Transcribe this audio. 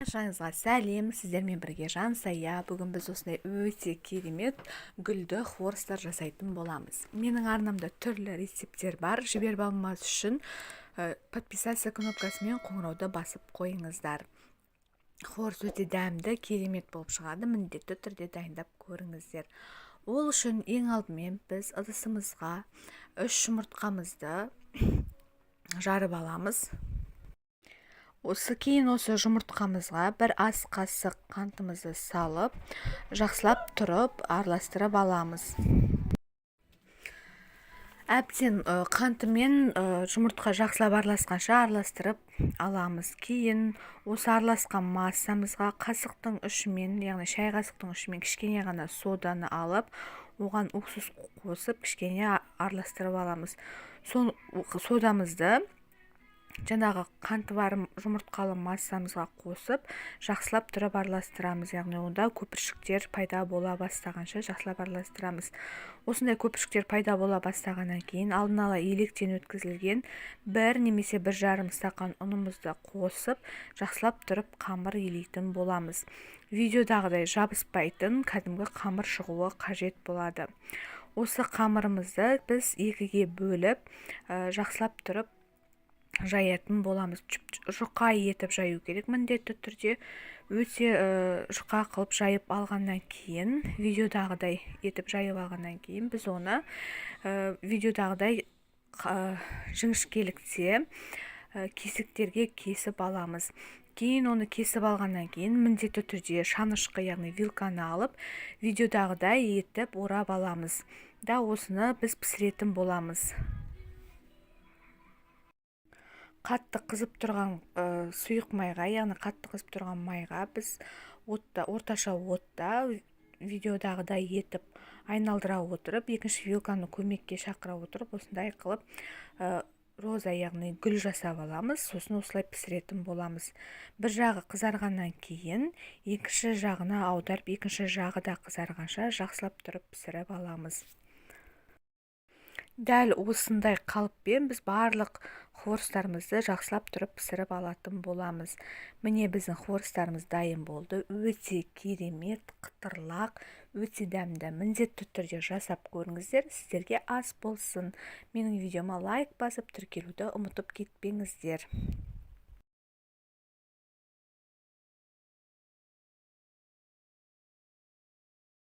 Баршаңызға сәлем, сіздермен бірге Жансая. Бүгін біз осындай өте керемет гүлді хворстар жасайтын боламыз. Менің арнамда түрлі рецепттер бар. Жіберіп алмас үшін подписаться кнопкасымен қоңырауды басып қойыңыздар. Хворс өте дәмді, керемет болып шығады. Міндетті түрде дайындап көріңіздер. Ол үшін ең алдымен біз ыдысымызға 3 жұмыртқамызды жарып аламыз. Кейін осы жұмыртқамызға бір ас қасық қантымызды салып, жақсылап тұрып араластырып аламыз. Әбден қантымен жұмыртқа жақсылап араласқанша араластырып аламыз. Кейін осы араласқан массамызға қасықтың ұшымен, яғни шай қасықтың ұшымен кішкене ғана соданы алып, оған уксус қосып кішкене араластырып аламыз. Содамызды жаңағы қанты бар жұмыртқалы массамызға қосып, жақсылап тұрып араластырамыз. Яғни онда көпіршіктер пайда бола бастағанша жақсылап араластырамыз. Осындай көпіршіктер пайда бола бастағаннан кейін алдын ала електен өткізілген 1 немесе 1,5 стақан ұнымызды қосып, жақсылап тұрып қамыр елейтін боламыз. Видеодағыдай жабыспайтын кәдімгі қамыр шығуы қажет болады. Осы қамырымызды біз екіге бөліп, жақсылап тұрып жаятын боламыз. Жұқа етіп жаю керек міндетті түрде. Өте жұқа қылып жайып алғаннан кейін, видеодағыдай етіп жайып алғаннан кейін, біз оны видеодағыдай жіңішкелікте кесіктерге кесіп аламыз. Кейін оны кесіп алғаннан кейін міндетті түрде шанышқы, яғни вилканы алып, видеодағыдай етіп орап аламыз. Да осыны біз пісіретін боламыз. Қатты қызып тұрған сұйық майға, яғни қатты қызып тұрған майға біз орташа отта видеодағыдай етіп айналдыра отырып, екінші вилканы көмекке шақыра отырып, осындай қылып роза, яғни гүл жасап аламыз. Сосын осылай пісіретін боламыз. Бір жағы қызарғаннан кейін, екінші жағына аударып, екінші жағы да қызарғанша жақсылап тұрып пісіріп аламыз. Дәл осындай қалыппен біз барлық хворстарымызды жақсылап тұрып пісіріп алатын боламыз. Міне біздің хворстарымыз дайын болды. Өте керемет, қытырлақ, өте дәмді. Міндетті түрде жасап көріңіздер, сіздерге ас болсын. Менің видеома лайк басып, тіркелуді ұмытып кетпеңіздер.